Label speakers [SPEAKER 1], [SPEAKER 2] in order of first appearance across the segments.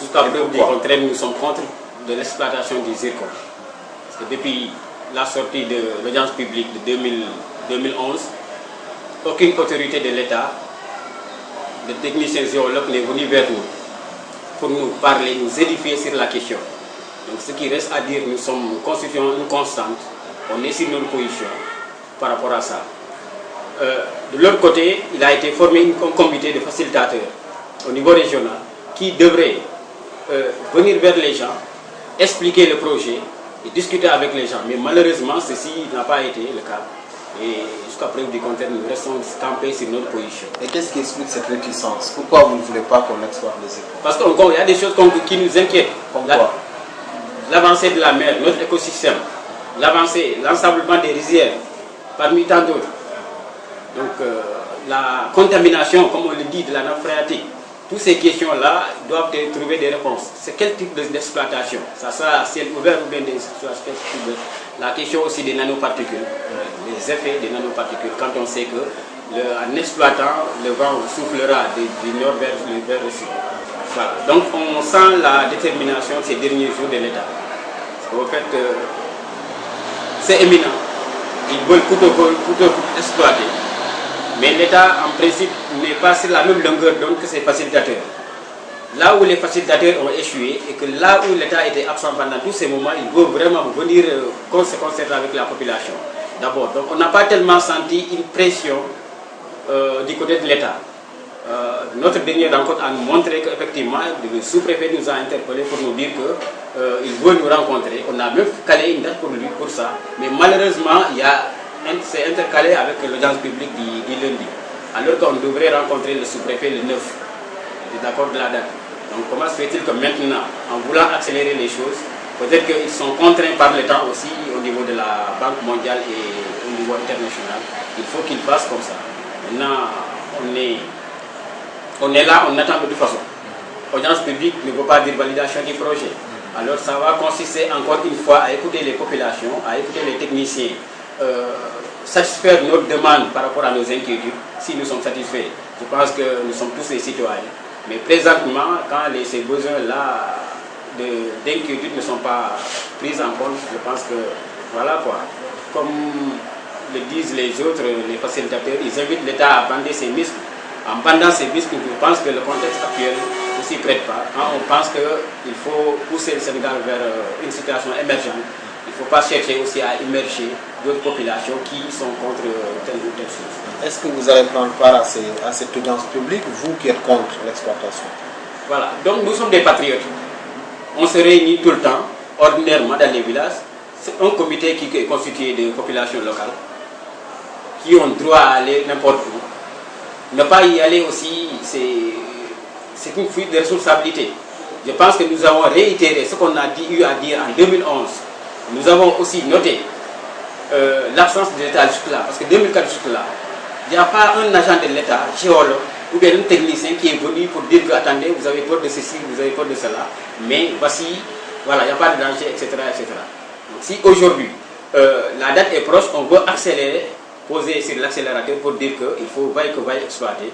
[SPEAKER 1] Jusqu'à preuve du contraire, nous sommes contre de l'exploitation du zircon. Parce que depuis la sortie de l'audience publique de 2011, aucune autorité de l'État, de techniciens géologues n'est venu vers nous pour nous parler, nous édifier sur la question. Donc ce qui reste à dire, nous constituons une constante, on est sur notre position par rapport à ça. De l'autre côté, il a été formé un comité de facilitateurs au niveau régional qui devrait venir vers les gens, expliquer le projet et discuter avec les gens. Mais malheureusement, ceci n'a pas été le cas. Et jusqu'à preuve du contraire, nous restons campés sur notre position.
[SPEAKER 2] Et qu'est-ce qui explique cette réticence? Pourquoi vous ne voulez pas qu'on exploite les zircons?
[SPEAKER 1] Parce qu'il y a des choses qui nous inquiètent.
[SPEAKER 2] Comme quoi?
[SPEAKER 1] L'avancée de la mer, notre écosystème, l'avancée, l'ensablement des rizières, parmi tant d'autres. Donc la contamination, comme on le dit, de la nappe phréatique, toutes ces questions-là doivent trouver des réponses. C'est quel type d'exploitation? Ça sera à ciel ouvert ou bien des aspects ouverts? La question aussi des nanoparticules, les effets des nanoparticules, quand on sait que en exploitant, le vent soufflera du nord vers le sud. Voilà. Donc on sent la détermination ces derniers jours de l'État. En fait, c'est éminent. Ils veulent coûte exploiter. Mais l'État, en principe, n'est pas sur la même longueur d'onde que ses facilitateurs. Là où les facilitateurs ont échoué et que là où l'État était absent pendant tous ces moments, il veut vraiment venir se concerter avec la population. D'abord, donc on n'a pas tellement senti une pression du côté de l'État. Notre dernière rencontre a montré qu'effectivement, le sous-préfet nous a interpellés pour nous dire qu'il veut nous rencontrer. On a même calé une date pour lui pour ça. Mais malheureusement, c'est intercalé avec l'audience publique du lundi. Alors qu'on devrait rencontrer le sous-préfet le 9. Il est d'accord de la date. Donc comment se fait-il que maintenant, en voulant accélérer les choses, peut-être qu'ils sont contraints par le temps aussi au niveau de la Banque mondiale et au niveau international. Il faut qu'ils fassent comme ça. Maintenant, on est là, on attend de toute façon. Audience publique ne veut pas dire validation du projet. Alors ça va consister encore une fois à écouter les populations, à écouter les techniciens, satisfaire notre demande par rapport à nos inquiétudes. Si nous sommes satisfaits, je pense que nous sommes tous les citoyens. Mais présentement, quand ces besoins-là d'inquiétude ne sont pas pris en compte, je pense que voilà quoi. Comme le disent les autres, les facilitateurs, ils invitent l'État à bander ses muscles. En bandant ces muscles, je pense que le contexte actuel ne s'y prête pas. Quand on pense qu'il faut pousser le Sénégal vers une situation émergente, il ne faut pas chercher aussi à immerger d'autres populations qui sont contre telle ou telle chose.
[SPEAKER 2] Est-ce que vous allez prendre part à cette audience publique, vous qui êtes contre l'exploitation?
[SPEAKER 1] Voilà, donc nous sommes des patriotes. On se réunit tout le temps, ordinairement dans les villages. C'est un comité qui est constitué de populations locales qui ont droit à aller n'importe où. Ne pas y aller aussi, c'est une fuite de responsabilité. Je pense que nous avons réitéré ce qu'on a eu à dire en 2011. Nous avons aussi noté l'absence de l'État jusque-là, parce que 2004 jusque-là, il n'y a pas un agent de l'État, géologue, ou bien un technicien qui est venu pour dire que, attendez, vous avez peur de ceci, vous avez peur de cela, mais voici, voilà, il n'y a pas de danger, etc. etc. Donc si aujourd'hui, la date est proche, on veut accélérer, poser sur l'accélérateur pour dire qu'il faut vaille exploiter,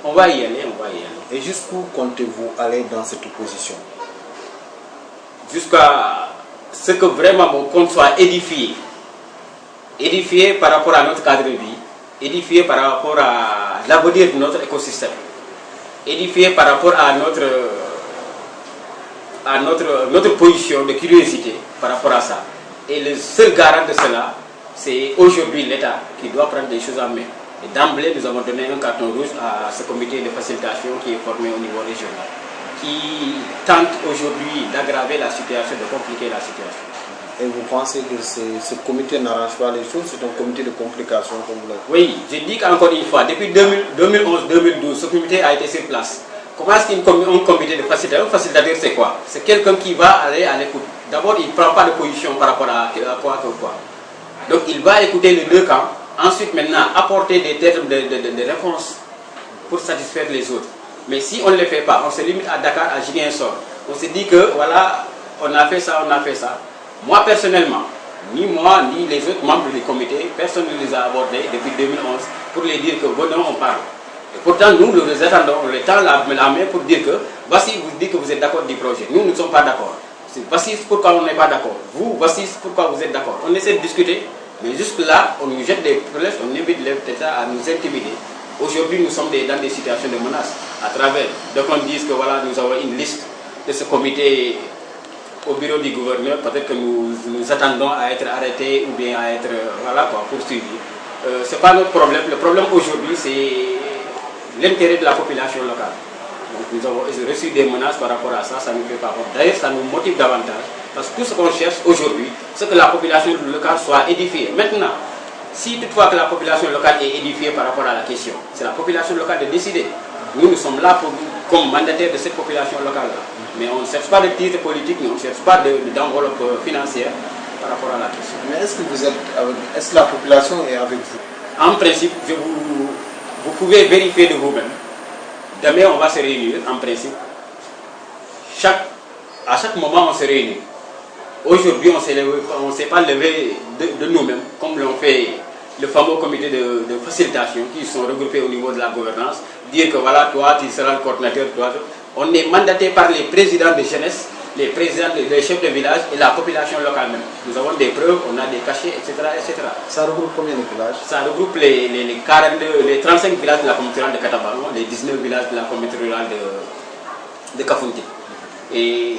[SPEAKER 1] on va y aller, on va y aller.
[SPEAKER 2] Et jusqu'où comptez-vous aller dans cette opposition?
[SPEAKER 1] Jusqu'à ce que vraiment mon compte soit édifié. Édifié par rapport à notre cadre de vie, édifié par rapport à l'avenir de notre écosystème, édifié par rapport à notre position de curiosité par rapport à ça. Et le seul garant de cela, c'est aujourd'hui l'État qui doit prendre des choses en main. Et d'emblée, nous avons donné un carton rouge à ce comité de facilitation qui est formé au niveau régional, qui tente aujourd'hui d'aggraver la situation, de compliquer la situation.
[SPEAKER 2] Et vous pensez que ce comité n'arrange pas les choses? C'est un comité de complication comme vous l'avez dit.
[SPEAKER 1] Oui, je dis qu'encore une fois, depuis 2011-2012, ce comité a été sur place. Comment est-ce qu'un comité de facilitateur, un facilitateur c'est quoi? C'est quelqu'un qui va aller à l'écoute. D'abord, il ne prend pas de position par rapport à quoi que quoi. Donc il va écouter les deux camps, ensuite maintenant apporter des termes de réponse pour satisfaire les autres. Mais si on ne le fait pas, on se limite à Dakar, à Ziguinchor. On se dit que voilà, on a fait ça, on a fait ça. Moi personnellement, ni moi, ni les autres membres du comité, personne ne les a abordés depuis 2011 pour les dire que venons, on parle. Et pourtant, nous les attendons, on les tend la main pour dire que, voici, vous dites que vous êtes d'accord du projet. Nous ne sommes pas d'accord. Voici pourquoi on n'est pas d'accord. Vous, voici pourquoi vous êtes d'accord. On essaie de discuter, mais jusque-là, on nous jette des flèches, on invite l'État à nous intimider. Aujourd'hui, nous sommes dans des situations de menace. À travers, donc on dit que voilà, nous avons une liste de ce comité au bureau du gouverneur. Peut-être que nous attendons à être arrêtés ou bien à être poursuivis. Ce n'est pas notre problème. Le problème aujourd'hui, c'est l'intérêt de la population locale. Donc nous avons reçu des menaces par rapport à ça, ça ne nous fait pas peur. D'ailleurs, ça nous motive davantage. Parce que tout ce qu'on cherche aujourd'hui, c'est que la population locale soit édifiée. Maintenant, si toutefois que la population locale est édifiée par rapport à la question, c'est la population locale de décider. Nous sommes là comme mandataires de cette population locale-là. Mais on ne cherche pas de titre politique, on ne cherche pas d'enveloppe financière par rapport à la question.
[SPEAKER 2] Mais est-ce que la population est avec vous?
[SPEAKER 1] En principe, vous pouvez vérifier de vous-même. Demain, on va se réunir, en principe. À chaque moment, on se réunit. Aujourd'hui, on ne s'est pas levé de nous-mêmes, comme l'ont fait le fameux comité de facilitation qui sont regroupés au niveau de la gouvernance. Dire que voilà, toi, tu seras le coordinateur, toi. On est mandaté par les présidents de jeunesse, les chefs de village et la population locale même. Nous avons des preuves, on a des cachets, etc. etc.
[SPEAKER 2] Ça regroupe combien de villages? Ça
[SPEAKER 1] regroupe les 35 villages de la communauté rurale de Katabaron, les 19 villages de la communauté rurale de Kafountine. Et